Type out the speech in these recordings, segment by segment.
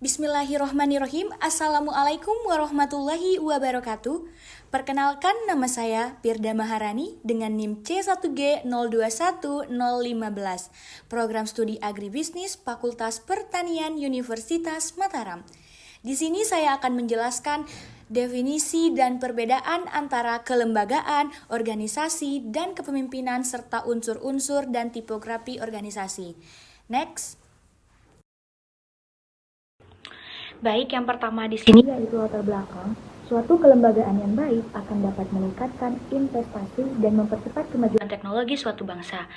Bismillahirrohmanirrohim. Assalamualaikum warahmatullahi wabarakatuh. Perkenalkan, nama saya Pirda Maharani dengan NIM C1G021015, Program Studi Agribisnis Fakultas Pertanian Universitas Mataram. Di sini saya akan menjelaskan definisi dan perbedaan antara kelembagaan, organisasi, dan kepemimpinan serta unsur-unsur dan tipografi organisasi. Next. Baik, yang pertama di sini yaitu latar belakang. Suatu kelembagaan yang baik akan dapat meningkatkan investasi dan mempercepat kemajuan teknologi suatu bangsa.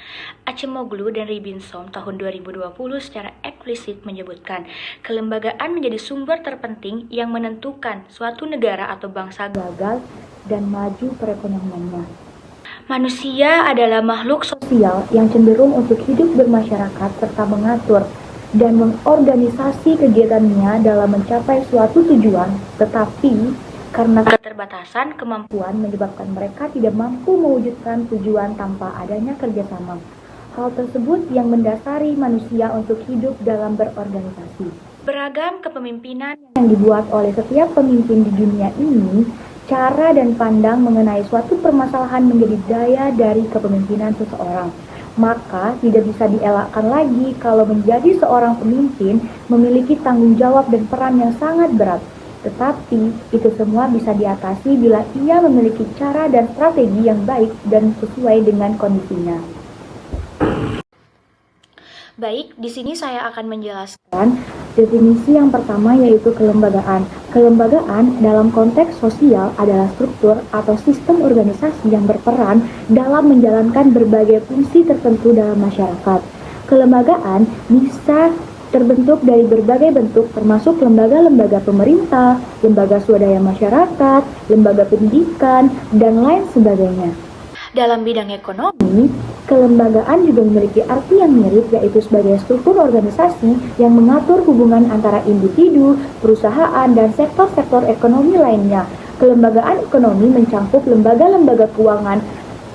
Acemoglu dan Robinson tahun 2020 secara eksplisit menyebutkan, kelembagaan menjadi sumber terpenting yang menentukan suatu negara atau bangsa gagal dan maju perekonomiannya. Manusia adalah makhluk sosial yang cenderung untuk hidup bermasyarakat serta mengatur dan mengorganisasi kegiatannya dalam mencapai suatu tujuan, tetapi karena keterbatasan kemampuan menyebabkan mereka tidak mampu mewujudkan tujuan tanpa adanya kerjasama. Hal tersebut yang mendasari manusia untuk hidup dalam berorganisasi. Beragam kepemimpinan yang dibuat oleh setiap pemimpin di dunia ini, cara dan pandang mengenai suatu permasalahan menjadi daya dari kepemimpinan seseorang. Maka tidak bisa dielakkan lagi kalau menjadi seorang pemimpin memiliki tanggung jawab dan peran yang sangat berat. Tetapi itu semua bisa diatasi bila ia memiliki cara dan strategi yang baik dan sesuai dengan kondisinya. Baik, di sini saya akan menjelaskan definisi yang pertama yaitu kelembagaan. Kelembagaan dalam konteks sosial adalah struktur atau sistem organisasi yang berperan dalam menjalankan berbagai fungsi tertentu dalam masyarakat. Kelembagaan bisa terbentuk dari berbagai bentuk termasuk lembaga-lembaga pemerintah, lembaga swadaya masyarakat, lembaga pendidikan, dan lain sebagainya. Dalam bidang ekonomi, kelembagaan juga memiliki arti yang mirip yaitu sebagai struktur organisasi yang mengatur hubungan antara individu, perusahaan, dan sektor-sektor ekonomi lainnya. Kelembagaan ekonomi mencakup lembaga-lembaga keuangan,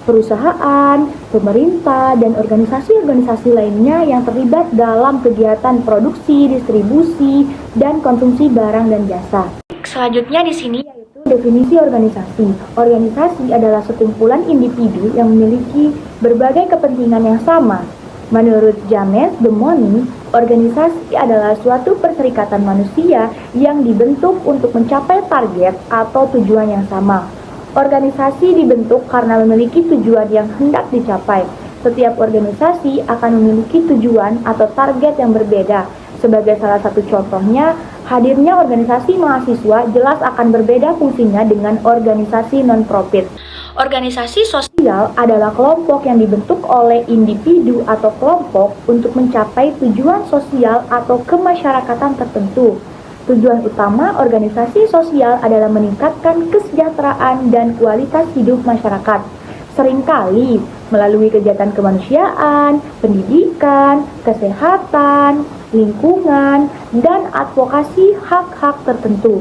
perusahaan, pemerintah, dan organisasi-organisasi lainnya yang terlibat dalam kegiatan produksi, distribusi, dan konsumsi barang dan jasa. Selanjutnya di sini definisi organisasi. Organisasi adalah sekumpulan individu yang memiliki berbagai kepentingan yang sama. Menurut James Demony, organisasi adalah suatu perserikatan manusia yang dibentuk untuk mencapai target atau tujuan yang sama. Organisasi dibentuk karena memiliki tujuan yang hendak dicapai. Setiap organisasi akan memiliki tujuan atau target yang berbeda. Sebagai salah satu contohnya, hadirnya organisasi mahasiswa jelas akan berbeda fungsinya dengan organisasi non-profit. Organisasi sosial adalah kelompok yang dibentuk oleh individu atau kelompok untuk mencapai tujuan sosial atau kemasyarakatan tertentu. Tujuan utama organisasi sosial adalah meningkatkan kesejahteraan dan kualitas hidup masyarakat. Seringkali melalui kegiatan kemanusiaan, pendidikan, kesehatan, lingkungan, dan advokasi hak-hak tertentu.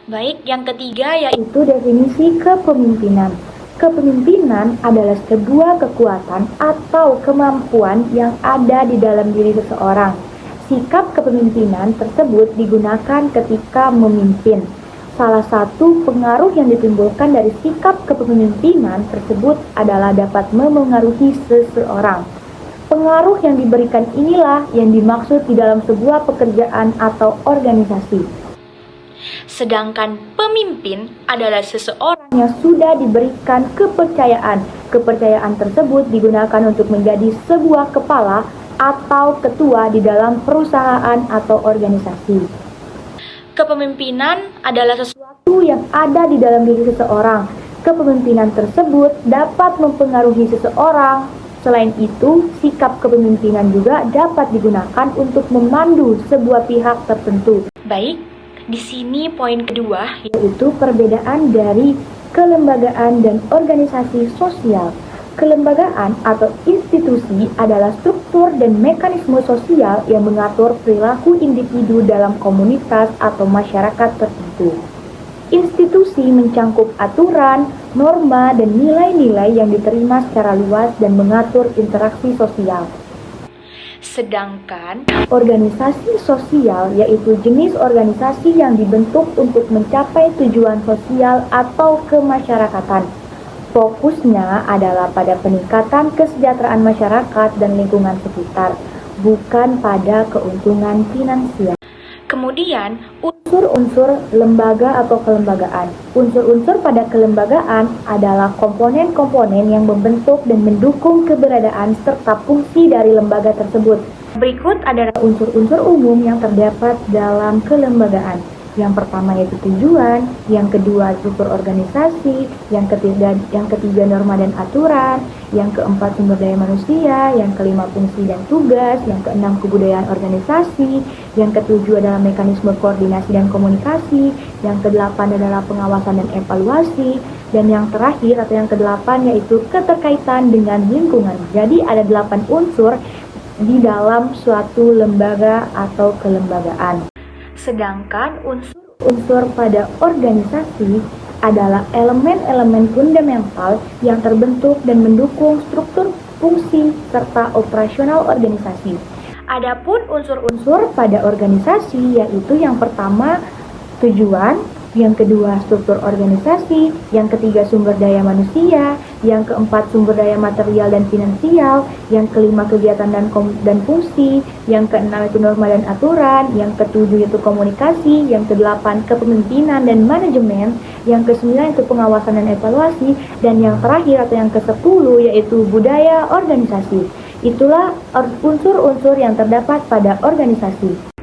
Baik, yang ketiga yaitu definisi kepemimpinan. Kepemimpinan adalah sebuah kekuatan atau kemampuan yang ada di dalam diri seseorang. Sikap kepemimpinan tersebut digunakan ketika memimpin. Salah satu pengaruh yang ditimbulkan dari sikap kepemimpinan tersebut adalah dapat memengaruhi seseorang. Pengaruh yang diberikan inilah yang dimaksud di dalam sebuah pekerjaan atau organisasi. Sedangkan pemimpin adalah seseorang yang sudah diberikan kepercayaan. Kepercayaan tersebut digunakan untuk menjadi sebuah kepala atau ketua di dalam perusahaan atau organisasi. Kepemimpinan adalah sesuatu yang ada di dalam diri seseorang. Kepemimpinan tersebut dapat mempengaruhi seseorang. Selain itu, sikap kepemimpinan juga dapat digunakan untuk memandu sebuah pihak tertentu. Baik, di sini poin kedua yaitu perbedaan dari kelembagaan dan organisasi sosial. Kelembagaan atau institusi adalah struktur dan mekanisme sosial yang mengatur perilaku individu dalam komunitas atau masyarakat tertentu. Institusi mencangkup aturan, norma, dan nilai-nilai yang diterima secara luas dan mengatur interaksi sosial. Sedangkan organisasi sosial yaitu jenis organisasi yang dibentuk untuk mencapai tujuan sosial atau kemasyarakatan. Fokusnya adalah pada peningkatan kesejahteraan masyarakat dan lingkungan sekitar, bukan pada keuntungan finansial. Kemudian, unsur-unsur lembaga atau kelembagaan. Unsur-unsur pada kelembagaan adalah komponen-komponen yang membentuk dan mendukung keberadaan serta fungsi dari lembaga tersebut. Berikut adalah unsur-unsur umum yang terdapat dalam kelembagaan. Yang pertama yaitu tujuan, yang kedua struktur organisasi, yang ketiga norma dan aturan, yang keempat sumber daya manusia, yang kelima fungsi dan tugas, yang keenam kebudayaan organisasi, yang ketujuh adalah mekanisme koordinasi dan komunikasi, yang kedelapan adalah pengawasan dan evaluasi, dan yang terakhir atau yang kedelapan yaitu keterkaitan dengan lingkungan. Jadi ada 8 unsur di dalam suatu lembaga atau kelembagaan. Sedangkan unsur-unsur pada organisasi adalah elemen-elemen fundamental yang terbentuk dan mendukung struktur, fungsi, serta operasional organisasi. Adapun unsur-unsur pada organisasi yaitu yang pertama tujuan, yang kedua struktur organisasi, yang ketiga sumber daya manusia, yang keempat sumber daya material dan finansial, yang kelima kegiatan dan fungsi, yang keenam itu norma dan aturan, yang ketujuh itu komunikasi, yang kedelapan kepemimpinan dan manajemen, yang kesembilan itu pengawasan dan evaluasi, dan yang terakhir atau yang kesepuluh yaitu budaya organisasi. Itulah unsur-unsur yang terdapat pada organisasi.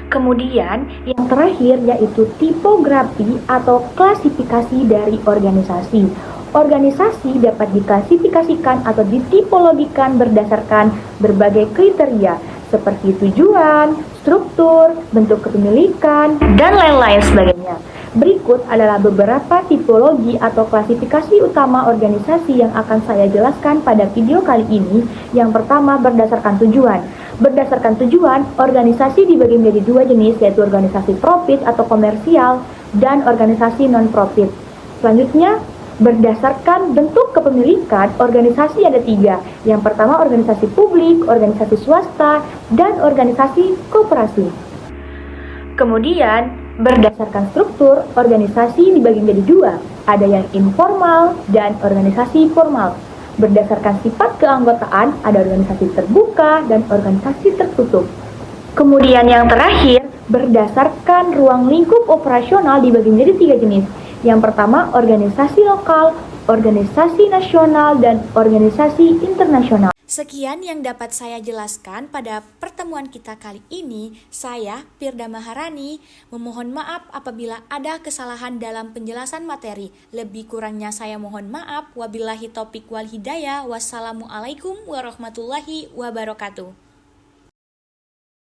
Kemudian yang terakhir yaitu tipografi atau klasifikasi dari organisasi. Organisasi dapat diklasifikasikan atau ditipologikan berdasarkan berbagai kriteria seperti tujuan, struktur, bentuk kepemilikan, dan lain-lain sebagainya. Berikut adalah beberapa tipologi atau klasifikasi utama organisasi yang akan saya jelaskan pada video kali ini. Yang pertama berdasarkan tujuan. Berdasarkan tujuan, organisasi dibagi menjadi 2 jenis, yaitu organisasi profit atau komersial dan organisasi non-profit. Selanjutnya, berdasarkan bentuk kepemilikan, organisasi ada 3. Yang pertama organisasi publik, organisasi swasta, dan organisasi koperasi. Kemudian, berdasarkan struktur, organisasi dibagi menjadi 2. Ada yang informal dan organisasi formal. Berdasarkan sifat keanggotaan, ada organisasi terbuka dan organisasi tertutup. Kemudian yang terakhir, berdasarkan ruang lingkup operasional dibagi menjadi 3 jenis. Yang pertama, organisasi lokal, organisasi nasional, dan organisasi internasional. Sekian yang dapat saya jelaskan pada pertemuan kita kali ini. Saya, Firda Maharani, memohon maaf apabila ada kesalahan dalam penjelasan materi. Lebih kurangnya saya mohon maaf. Wabillahi taufiq wal hidayah. Wassalamualaikum warahmatullahi wabarakatuh.